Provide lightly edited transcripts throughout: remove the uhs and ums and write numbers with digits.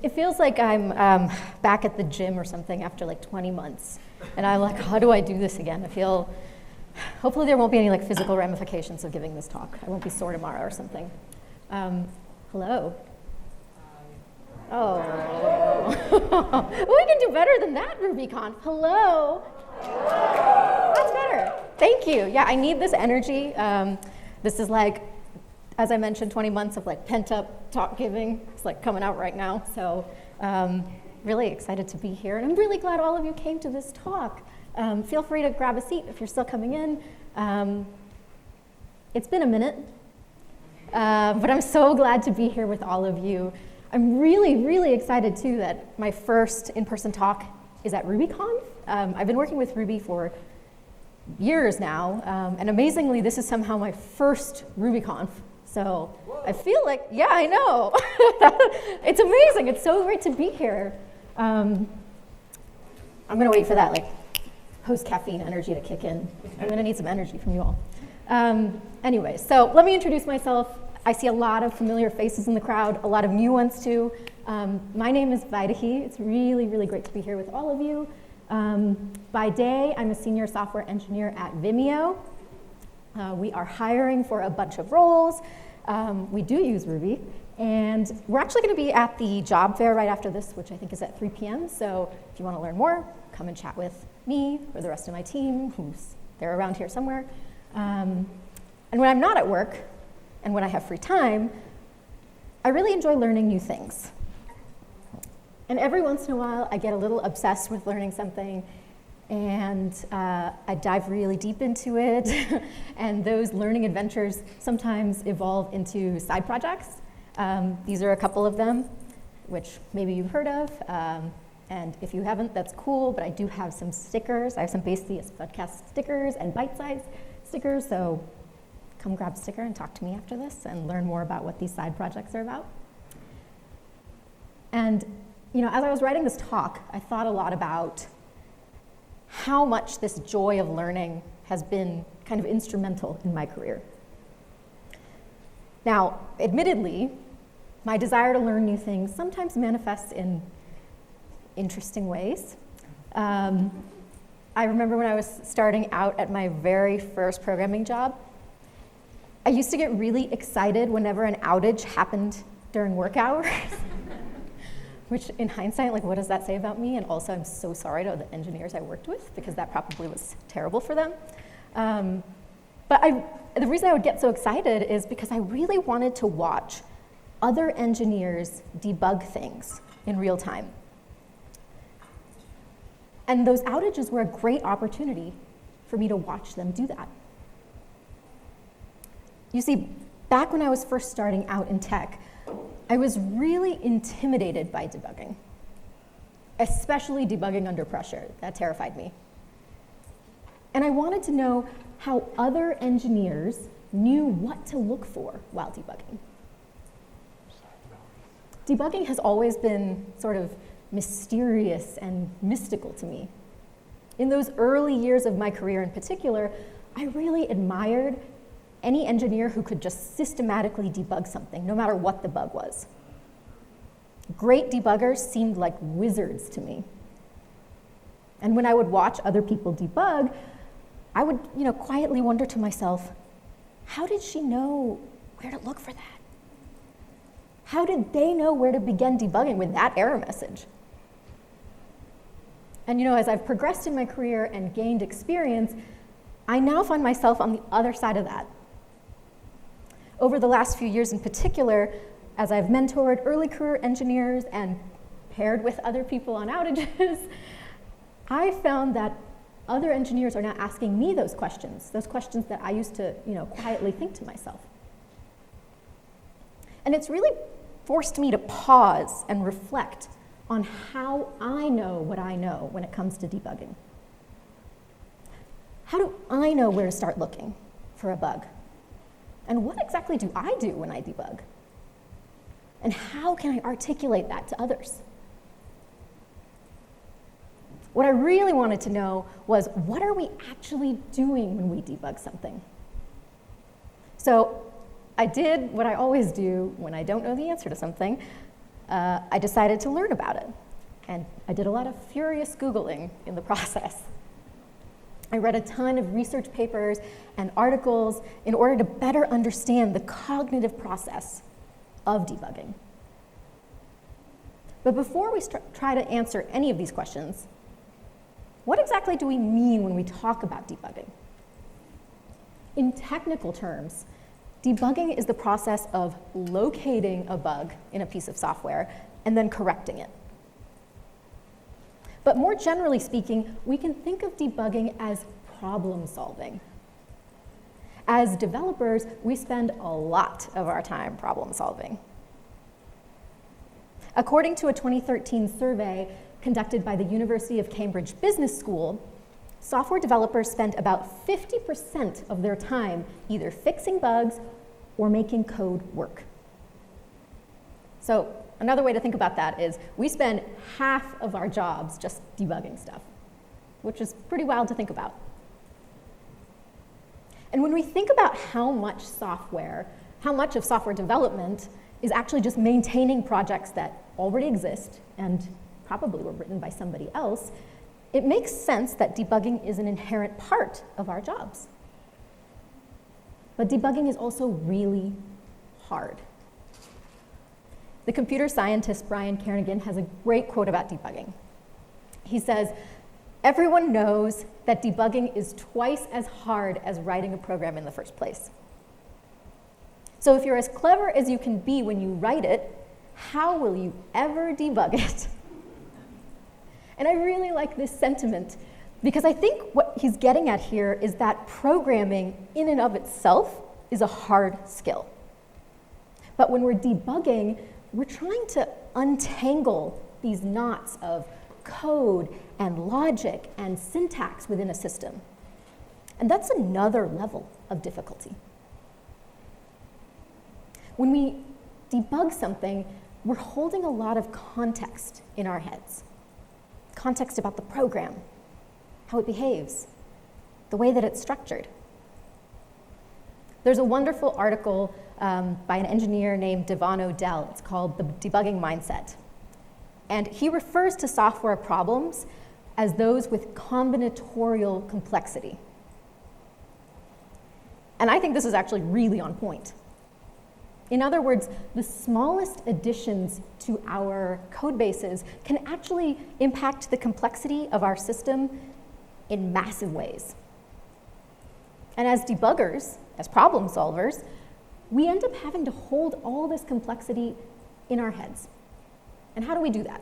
It feels like I'm back at the gym or something after like 20 months. And I'm like, how do I do this again? Hopefully there won't be any like physical ramifications of giving this talk. I won't be sore tomorrow or something. Hello. Oh. We can do better than that, RubyConf. Hello. That's better. Thank you. Yeah, I need this energy. This is like, as I mentioned, 20 months of like pent up talk giving. It's like coming out right now. So really excited to be here. And I'm really glad all of you came to this talk. Feel free to grab a seat if you're still coming in. It's been a minute, but I'm so glad to be here with all of you. I'm really, really excited too that my first in-person talk is at RubyConf. I've been working with Ruby for years now, and amazingly, this is somehow my first RubyConf. So I feel like, yeah, I know. It's amazing. It's so great to be here. I'm gonna wait for that like post-caffeine energy to kick in. I'm gonna need some energy from you all. Anyway, so let me introduce myself. I see a lot of familiar faces in the crowd, a lot of new ones too. My name is Vaidehi. It's really, really great to be here with all of you. By day, I'm a senior software engineer at Vimeo. We are hiring for a bunch of roles. We do use Ruby, and we're actually going to be at the job fair right after this, which I think is at 3 p.m. So if you want to learn more, come and chat with me or the rest of my team, they're around here somewhere. And when I'm not at work, and when I have free time, I really enjoy learning new things. And every once in a while, I get a little obsessed with learning something, and I dive really deep into it. And those learning adventures sometimes evolve into side projects. These are a couple of them, which maybe you've heard of. And if you haven't, that's cool, but I do have some stickers. I have some Basically It's Podcast stickers and bite-sized stickers, so come grab a sticker and talk to me after this and learn more about what these side projects are about. And as I was writing this talk, I thought a lot about how much this joy of learning has been kind of instrumental in my career. Now, admittedly, my desire to learn new things sometimes manifests in interesting ways. I remember when I was starting out at my very first programming job, I used to get really excited whenever an outage happened during work hours. Which in hindsight, like, what does that say about me? And also, I'm so sorry to the engineers I worked with, because that probably was terrible for them. But the reason I would get so excited is because I really wanted to watch other engineers debug things in real time. And those outages were a great opportunity for me to watch them do that. You see, back when I was first starting out in tech, I was really intimidated by debugging, especially debugging under pressure. That terrified me. And I wanted to know how other engineers knew what to look for while debugging. Debugging has always been sort of mysterious and mystical to me. In those early years of my career in particular, I really admired any engineer who could just systematically debug something, no matter what the bug was. Great debuggers seemed like wizards to me. And when I would watch other people debug, I would, quietly wonder to myself, how did she know where to look for that? How did they know where to begin debugging with that error message? And as I've progressed in my career and gained experience, I now find myself on the other side of that. Over the last few years in particular, as I've mentored early career engineers and paired with other people on outages, I found that other engineers are now asking me those questions that I used to, quietly think to myself. And it's really forced me to pause and reflect on how I know what I know when it comes to debugging. How do I know where to start looking for a bug? And what exactly do I do when I debug? And how can I articulate that to others? What I really wanted to know was, what are we actually doing when we debug something? So I did what I always do when I don't know the answer to something. I decided to learn about it. And I did a lot of furious Googling in the process. I read a ton of research papers and articles in order to better understand the cognitive process of debugging. But before we try to answer any of these questions, what exactly do we mean when we talk about debugging? In technical terms, debugging is the process of locating a bug in a piece of software and then correcting it. But more generally speaking, we can think of debugging as problem solving. As developers, we spend a lot of our time problem solving. According to a 2013 survey conducted by the University of Cambridge Business School, software developers spend about 50% of their time either fixing bugs or making code work. So another way to think about that is we spend half of our jobs just debugging stuff, which is pretty wild to think about. And when we think about how much of software development is actually just maintaining projects that already exist and probably were written by somebody else, it makes sense that debugging is an inherent part of our jobs. But debugging is also really hard. The computer scientist Brian Kernighan has a great quote about debugging. He says, "Everyone knows that debugging is twice as hard as writing a program in the first place. So if you're as clever as you can be when you write it, how will you ever debug it?" And I really like this sentiment because I think what he's getting at here is that programming in and of itself is a hard skill. But when we're debugging, we're trying to untangle these knots of code and logic and syntax within a system. And that's another level of difficulty. When we debug something, we're holding a lot of context in our heads. Context about the program, how it behaves, the way that it's structured. There's a wonderful article by an engineer named Devon Odell. It's called The Debugging Mindset. And he refers to software problems as those with combinatorial complexity. And I think this is actually really on point. In other words, the smallest additions to our code bases can actually impact the complexity of our system in massive ways. And as debuggers, as problem solvers, we end up having to hold all this complexity in our heads. And how do we do that?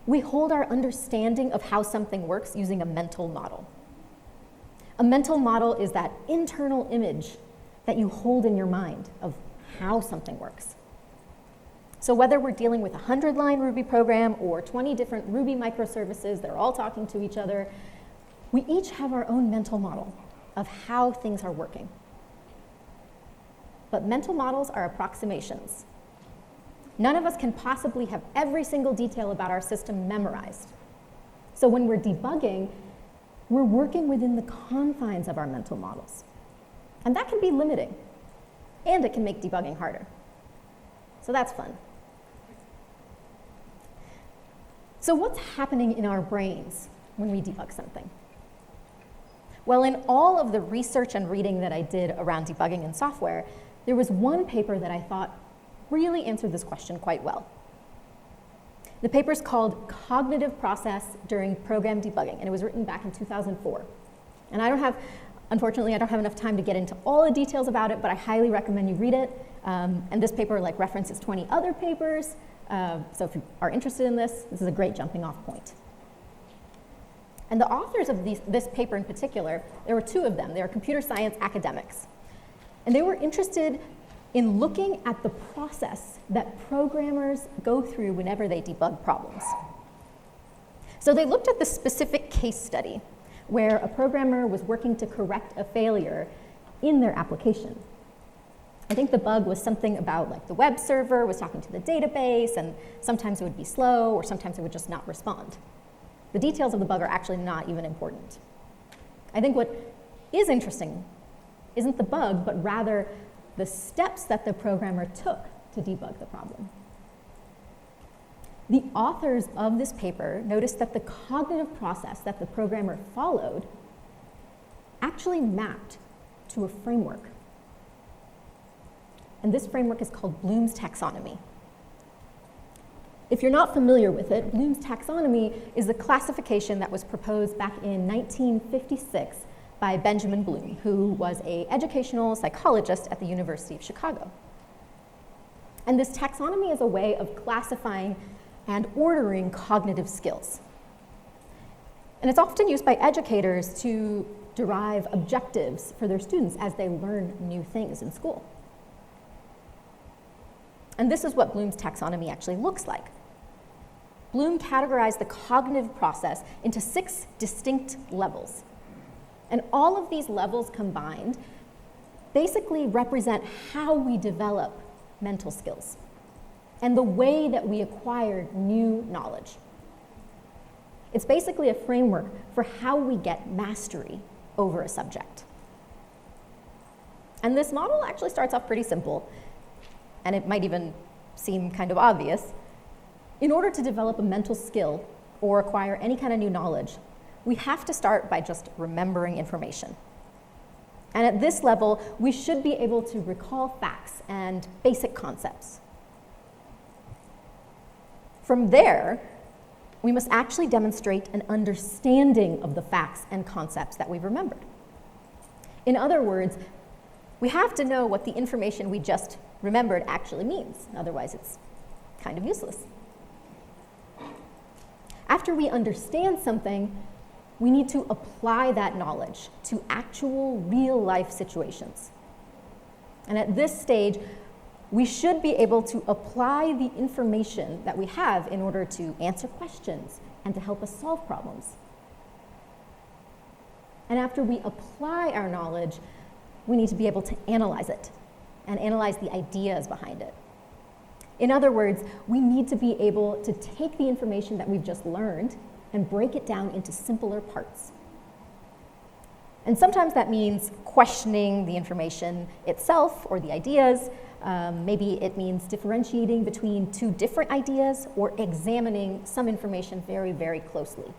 We hold our understanding of how something works using a mental model. A mental model is that internal image that you hold in your mind of how something works. So whether we're dealing with a 100-line Ruby program or 20 different Ruby microservices that are all talking to each other, we each have our own mental model of how things are working. But mental models are approximations. None of us can possibly have every single detail about our system memorized. So when we're debugging, we're working within the confines of our mental models. And that can be limiting, and it can make debugging harder. So that's fun. So what's happening in our brains when we debug something? Well, in all of the research and reading that I did around debugging in software, there was one paper that I thought really answered this question quite well. The paper's called Cognitive Process During Program Debugging, and it was written back in 2004. And unfortunately, I don't have enough time to get into all the details about it, but I highly recommend you read it. And this paper references 20 other papers. So if you are interested in this is a great jumping off point. And the authors of this paper in particular, there were two of them. They are computer science academics. And they were interested in looking at the process that programmers go through whenever they debug problems. So they looked at the specific case study where a programmer was working to correct a failure in their application. I think the bug was something about the web server was talking to the database, and sometimes it would be slow, or sometimes it would just not respond. The details of the bug are actually not even important. I think what is interesting isn't the bug, but rather the steps that the programmer took to debug the problem. The authors of this paper noticed that the cognitive process that the programmer followed actually mapped to a framework. And this framework is called Bloom's Taxonomy. If you're not familiar with it, Bloom's Taxonomy is a classification that was proposed back in 1956 by Benjamin Bloom, who was an educational psychologist at the University of Chicago. And this taxonomy is a way of classifying and ordering cognitive skills. And it's often used by educators to derive objectives for their students as they learn new things in school. And this is what Bloom's taxonomy actually looks like. Bloom categorized the cognitive process into 6 distinct levels. And all of these levels combined basically represent how we develop mental skills and the way that we acquire new knowledge. It's basically a framework for how we get mastery over a subject. And this model actually starts off pretty simple, and it might even seem kind of obvious. In order to develop a mental skill or acquire any kind of new knowledge, we have to start by just remembering information. And at this level, we should be able to recall facts and basic concepts. From there, we must actually demonstrate an understanding of the facts and concepts that we've remembered. In other words, we have to know what the information we just remembered actually means. Otherwise, it's kind of useless. After we understand something, we need to apply that knowledge to actual real-life situations. And at this stage, we should be able to apply the information that we have in order to answer questions and to help us solve problems. And after we apply our knowledge, we need to be able to analyze it and analyze the ideas behind it. In other words, we need to be able to take the information that we've just learned and break it down into simpler parts. And sometimes that means questioning the information itself or the ideas. Maybe it means differentiating between 2 different ideas or examining some information very, very closely.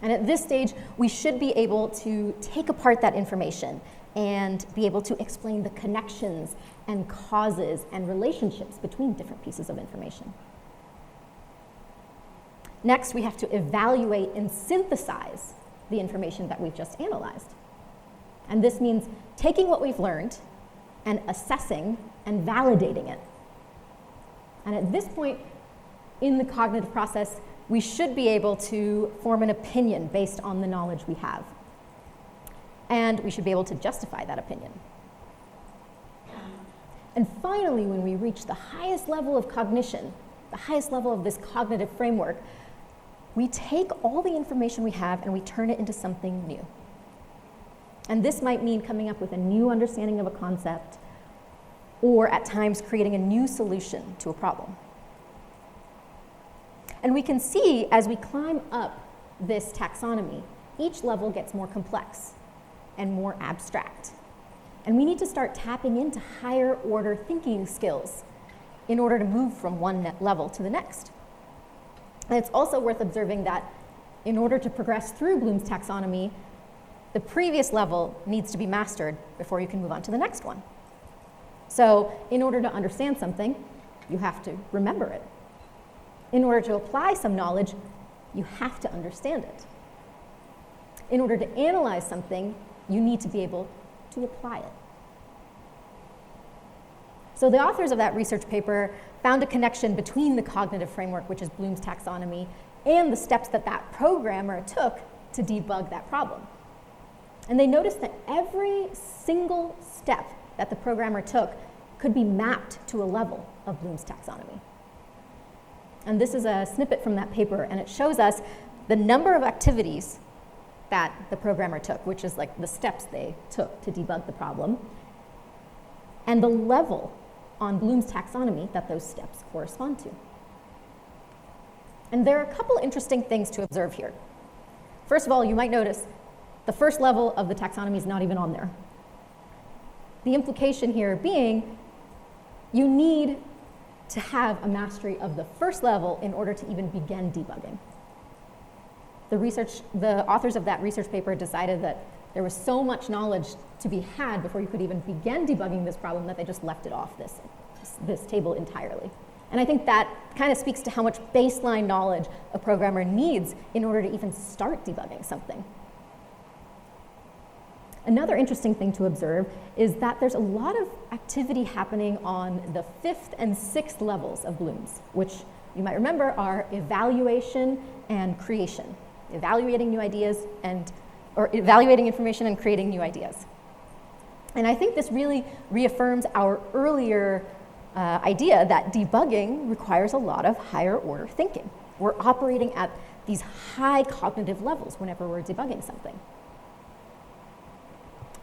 And at this stage, we should be able to take apart that information and be able to explain the connections and causes and relationships between different pieces of information. Next, we have to evaluate and synthesize the information that we've just analyzed. And this means taking what we've learned and assessing and validating it. And at this point in the cognitive process, we should be able to form an opinion based on the knowledge we have. And we should be able to justify that opinion. And finally, when we reach the highest level of cognition, the highest level of this cognitive framework, we take all the information we have and we turn it into something new. And this might mean coming up with a new understanding of a concept, or at times creating a new solution to a problem. And we can see as we climb up this taxonomy, each level gets more complex and more abstract. And we need to start tapping into higher order thinking skills in order to move from one level to the next. And it's also worth observing that in order to progress through Bloom's taxonomy, the previous level needs to be mastered before you can move on to the next one. So in order to understand something, you have to remember it. In order to apply some knowledge, you have to understand it. In order to analyze something, you need to be able to apply it. So the authors of that research paper found a connection between the cognitive framework, which is Bloom's taxonomy, and the steps that that programmer took to debug that problem. And they noticed that every single step that the programmer took could be mapped to a level of Bloom's taxonomy. And this is a snippet from that paper, and it shows us the number of activities that the programmer took, which is like the steps they took to debug the problem, and the level on Bloom's taxonomy that those steps correspond to. And there are a couple interesting things to observe here. First of all, you might notice the first level of the taxonomy is not even on there. The implication here being you need to have a mastery of the first level in order to even begin debugging. The authors of that research paper decided that there was so much knowledge to be had before you could even begin debugging this problem that they just left it off this table entirely. And I think that kind of speaks to how much baseline knowledge a programmer needs in order to even start debugging something. Another interesting thing to observe is that there's a lot of activity happening on the 5th and 6th levels of blooms, which you might remember are evaluation and creation. Evaluating new ideas or evaluating information and creating new ideas. And I think this really reaffirms our earlier idea that debugging requires a lot of higher order thinking. We're operating at these high cognitive levels whenever we're debugging something.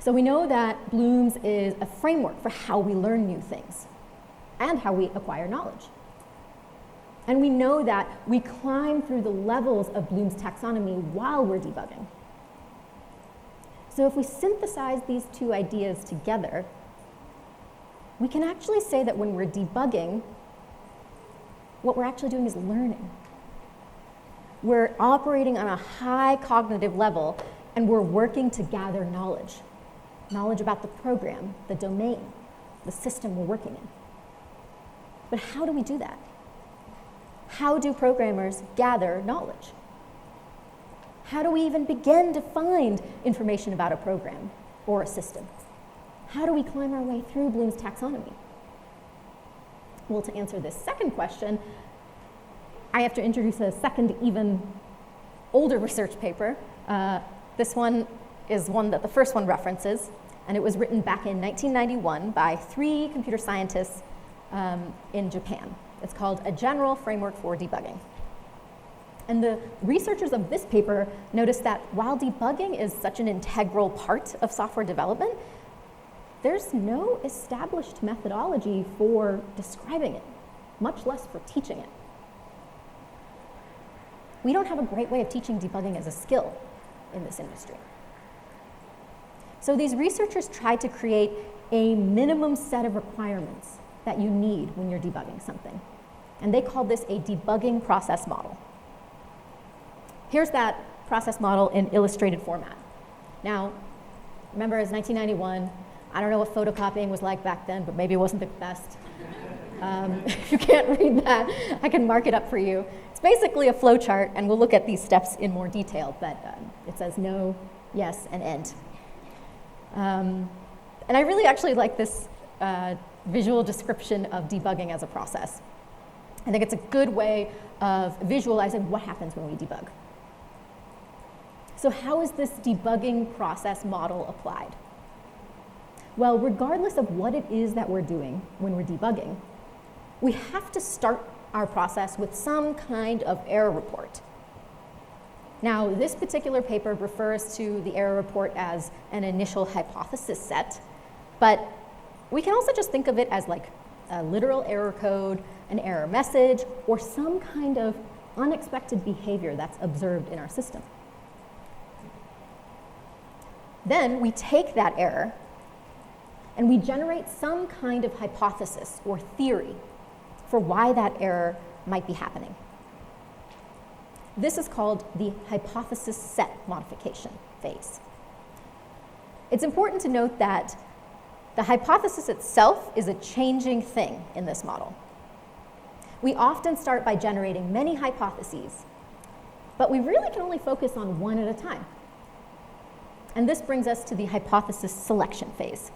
So we know that Bloom's is a framework for how we learn new things and how we acquire knowledge. And we know that we climb through the levels of Bloom's taxonomy while we're debugging. So if we synthesize these two ideas together, we can actually say that when we're debugging, what we're actually doing is learning. We're operating on a high cognitive level, and we're working to gather knowledge. Knowledge about the program, the domain, the system we're working in. But how do we do that? How do programmers gather knowledge? How do we even begin to find information about a program or a system? How do we climb our way through Bloom's taxonomy? Well, to answer this second question, I have to introduce a second, even older research paper. This one is one that the first one references, and it was written back in 1991 by 3 computer scientists in Japan. It's called A General Framework for Debugging. And the researchers of this paper noticed that while debugging is such an integral part of software development, there's no established methodology for describing it, much less for teaching it. We don't have a great way of teaching debugging as a skill in this industry. So these researchers tried to create a minimum set of requirements that you need when you're debugging something. And they called this a debugging process model. Here's that process model in illustrated format. Now, remember it's 1991. I don't know what photocopying was like back then, but maybe it wasn't the best. If you can't read that, I can mark it up for you. It's basically a flow chart, and we'll look at these steps in more detail, but it says no, yes, and end. And I really actually like this visual description of debugging as a process. I think it's a good way of visualizing what happens when we debug. So how is this debugging process model applied? Well, regardless of what it is that we're doing when we're debugging, we have to start our process with some kind of error report. Now, this particular paper refers to the error report as an initial hypothesis set, but we can also just think of it as like a literal error code, an error message, or some kind of unexpected behavior that's observed in our system. Then we take that error and we generate some kind of hypothesis or theory for why that error might be happening. This is called the hypothesis set modification phase. It's important to note that the hypothesis itself is a changing thing in this model. We often start by generating many hypotheses, but we really can only focus on one at a time. And this brings us to the hypothesis selection phase.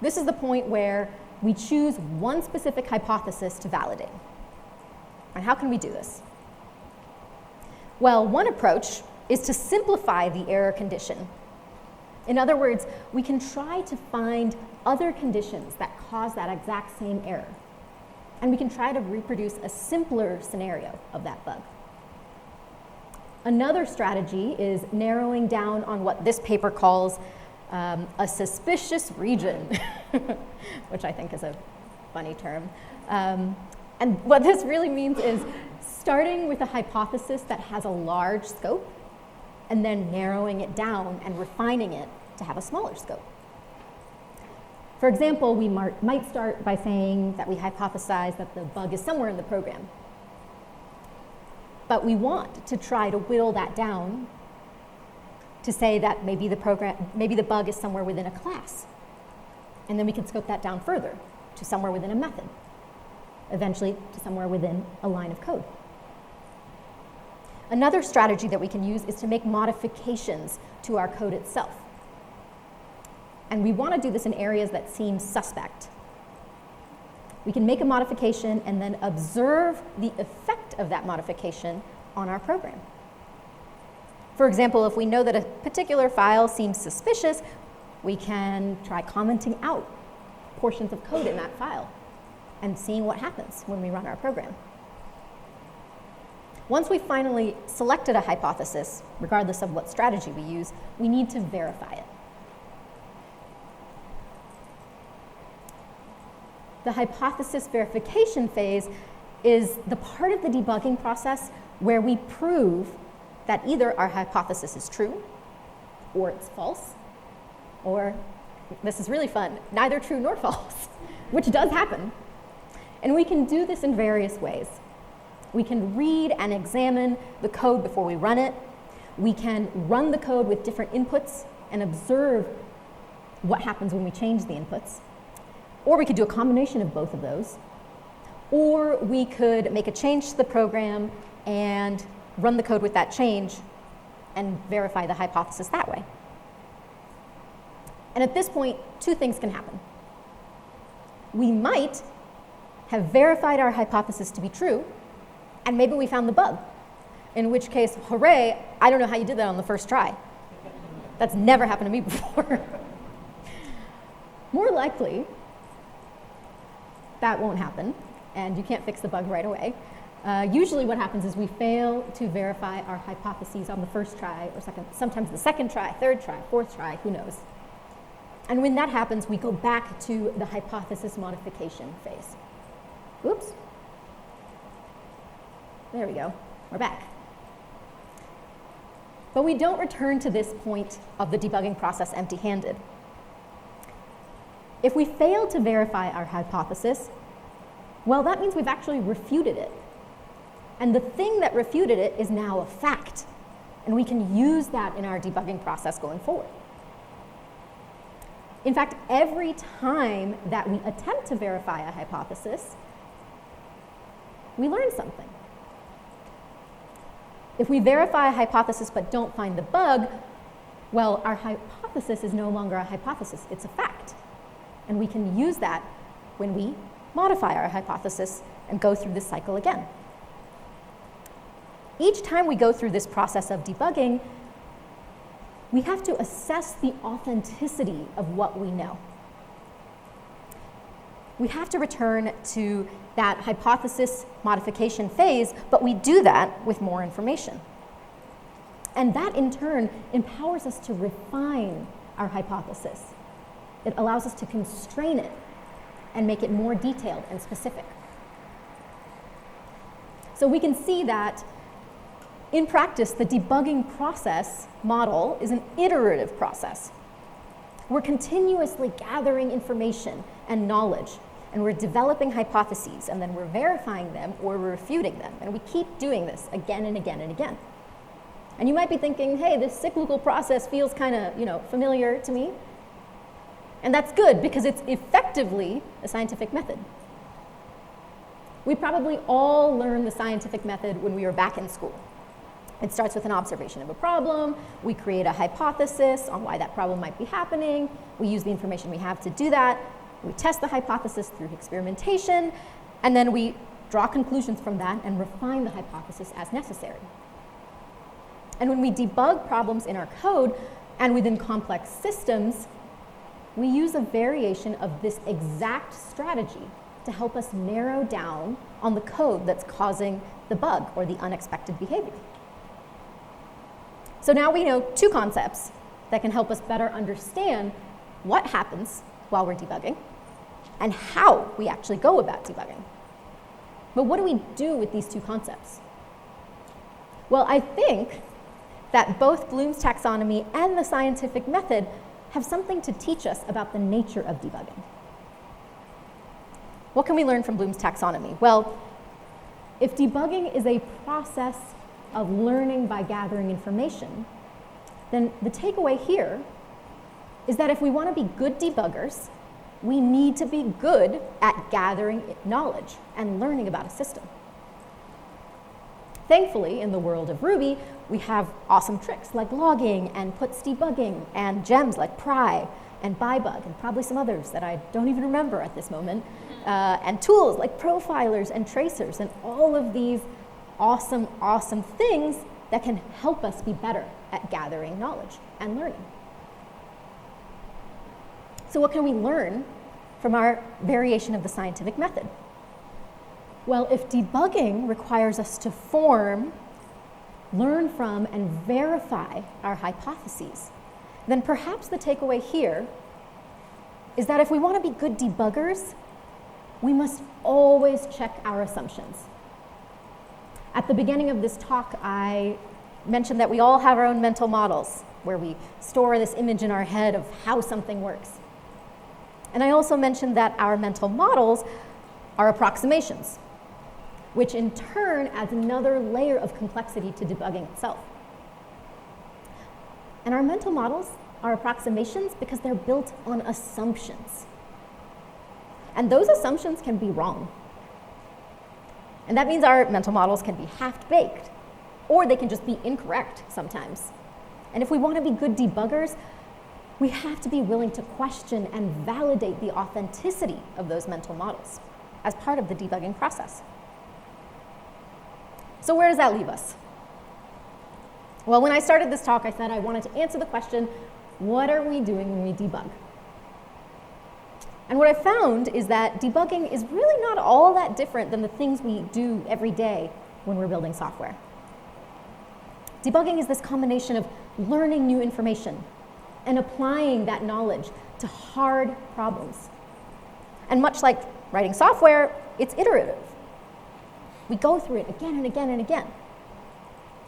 This is the point where we choose one specific hypothesis to validate. And how can we do this? Well, one approach is to simplify the error condition. In other words, we can try to find other conditions that cause that exact same error. And we can try to reproduce a simpler scenario of that bug. Another strategy is narrowing down on what this paper calls a suspicious region, which I think is a funny term. And what this really means is starting with a hypothesis that has a large scope and then narrowing it down and refining it to have a smaller scope. For example, we might start by saying that we hypothesize that the bug is somewhere in the program. But we want to try to whittle that down to say that maybe the bug is somewhere within a class. And then we can scope that down further to somewhere within a method, eventually to somewhere within a line of code. Another strategy that we can use is to make modifications to our code itself. And we want to do this in areas that seem suspect. We can make a modification and then observe the effect of that modification on our program. For example, if we know that a particular file seems suspicious, we can try commenting out portions of code in that file and seeing what happens when we run our program. Once we've finally selected a hypothesis, regardless of what strategy we use, we need to verify it. The hypothesis verification phase is the part of the debugging process where we prove that either our hypothesis is true, or it's false, or, this is really fun, neither true nor false, which does happen. And we can do this in various ways. We can read and examine the code before we run it. We can run the code with different inputs and observe what happens when we change the inputs. Or we could do a combination of both of those. Or we could make a change to the program and run the code with that change and verify the hypothesis that way. And at this point, two things can happen. We might have verified our hypothesis to be true, and maybe we found the bug, in which case, hooray, I don't know how you did that on the first try. That's never happened to me before. More likely, that won't happen, and you can't fix the bug right away. Usually what happens is we fail to verify our hypotheses on the first try, or sometimes the second try, third try, fourth try, who knows. And when that happens, we go back to the hypothesis modification phase. Oops. There we go, we're back. But we don't return to this point of the debugging process empty-handed. If we fail to verify our hypothesis, well, that means we've actually refuted it. And the thing that refuted it is now a fact. And we can use that in our debugging process going forward. In fact, every time that we attempt to verify a hypothesis, we learn something. If we verify a hypothesis but don't find the bug, well, our hypothesis is no longer a hypothesis, it's a fact. And we can use that when we modify our hypothesis and go through this cycle again. Each time we go through this process of debugging, we have to assess the authenticity of what we know. We have to return to that hypothesis modification phase, but we do that with more information. And that, in turn, empowers us to refine our hypothesis. It allows us to constrain it and make it more detailed and specific. So we can see that in practice, the debugging process model is an iterative process. We're continuously gathering information and knowledge, and we're developing hypotheses, and then we're verifying them or we're refuting them. And we keep doing this again and again and again. And you might be thinking, hey, this cyclical process feels kind of, familiar to me. And that's good, because it's effectively a scientific method. We probably all learned the scientific method when we were back in school. It starts with an observation of a problem. We create a hypothesis on why that problem might be happening. We use the information we have to do that. We test the hypothesis through experimentation, and then we draw conclusions from that and refine the hypothesis as necessary. And when we debug problems in our code and within complex systems, we use a variation of this exact strategy to help us narrow down on the code that's causing the bug or the unexpected behavior. So now we know two concepts that can help us better understand what happens while we're debugging and how we actually go about debugging. But what do we do with these two concepts? Well, I think that both Bloom's taxonomy and the scientific method have something to teach us about the nature of debugging. What can we learn from Bloom's taxonomy? Well, if debugging is a process of learning by gathering information, then the takeaway here is that if we want to be good debuggers, we need to be good at gathering knowledge and learning about a system. Thankfully, in the world of Ruby, we have awesome tricks like logging and puts debugging and gems like pry and bybug and probably some others that I don't even remember at this moment, and tools like profilers and tracers and all of these awesome, awesome things that can help us be better at gathering knowledge and learning. So what can we learn from our variation of the scientific method? Well, if debugging requires us to form, learn from, and verify our hypotheses, then perhaps the takeaway here is that if we want to be good debuggers, we must always check our assumptions. At the beginning of this talk, I mentioned that we all have our own mental models, where we store this image in our head of how something works. And I also mentioned that our mental models are approximations, which in turn adds another layer of complexity to debugging itself. And our mental models are approximations because they're built on assumptions. And those assumptions can be wrong. And that means our mental models can be half-baked, or they can just be incorrect sometimes. And if we want to be good debuggers, we have to be willing to question and validate the authenticity of those mental models as part of the debugging process. So where does that leave us? Well, when I started this talk, I said I wanted to answer the question, what are we doing when we debug? And what I found is that debugging is really not all that different than the things we do every day when we're building software. Debugging is this combination of learning new information and applying that knowledge to hard problems. And much like writing software, it's iterative. We go through it again and again and again.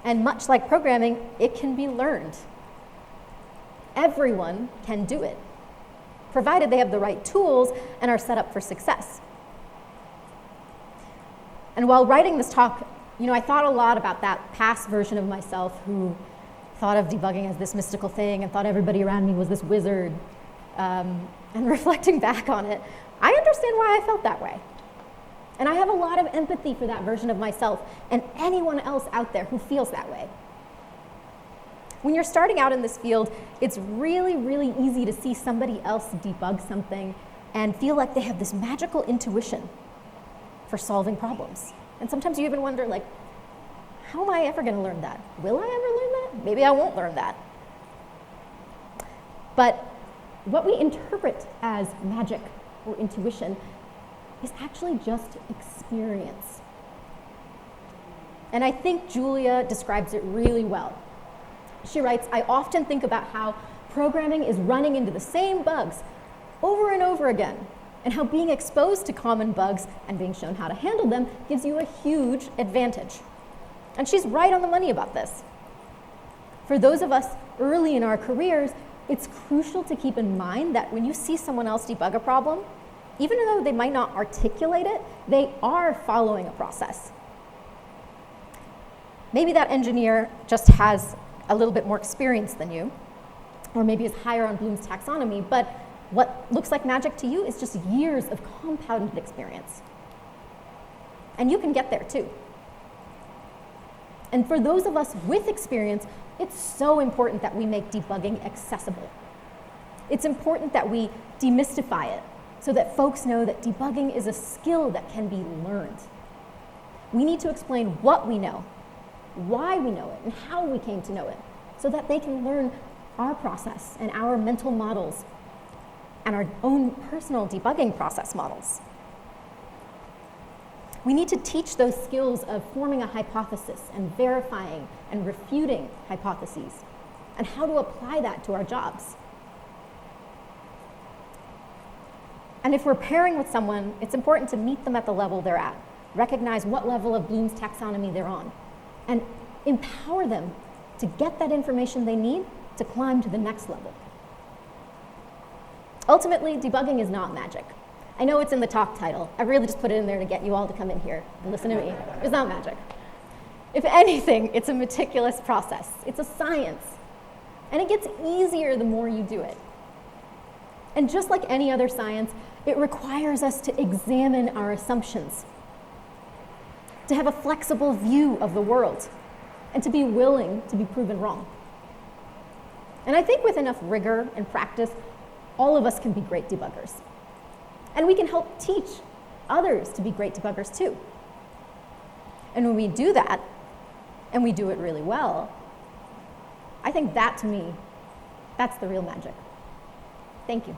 And much like programming, it can be learned. Everyone can do it, provided they have the right tools and are set up for success. And while writing this talk, I thought a lot about that past version of myself who thought of debugging as this mystical thing and thought everybody around me was this wizard. And reflecting back on it, I understand why I felt that way. And I have a lot of empathy for that version of myself and anyone else out there who feels that way. When you're starting out in this field, it's really, really easy to see somebody else debug something and feel like they have this magical intuition for solving problems. And sometimes you even wonder, how am I ever going to learn that? Will I ever learn that? Maybe I won't learn that. But what we interpret as magic or intuition is actually just experience. And I think Julia describes it really well. She writes, I often think about how programming is running into the same bugs over and over again, and how being exposed to common bugs and being shown how to handle them gives you a huge advantage. And she's right on the money about this. For those of us early in our careers, it's crucial to keep in mind that when you see someone else debug a problem, even though they might not articulate it, they are following a process. Maybe that engineer just has a little bit more experience than you, or maybe is higher on Bloom's taxonomy, but what looks like magic to you is just years of compounded experience. And you can get there too. And for those of us with experience, it's so important that we make debugging accessible. It's important that we demystify it so that folks know that debugging is a skill that can be learned. We need to explain what we know, why we know it, and how we came to know it, so that they can learn our process and our mental models and our own personal debugging process models. We need to teach those skills of forming a hypothesis and verifying and refuting hypotheses, and how to apply that to our jobs. And if we're pairing with someone, it's important to meet them at the level they're at, recognize what level of Bloom's taxonomy they're on, and empower them to get that information they need to climb to the next level. Ultimately, debugging is not magic. I know it's in the talk title. I really just put it in there to get you all to come in here and listen to me. It's not magic. If anything, it's a meticulous process. It's a science. And it gets easier the more you do it. And just like any other science, it requires us to examine our assumptions, to have a flexible view of the world, and to be willing to be proven wrong. And I think with enough rigor and practice, all of us can be great debuggers. And we can help teach others to be great debuggers too. And when we do that, and we do it really well, I think that, to me, that's the real magic. Thank you.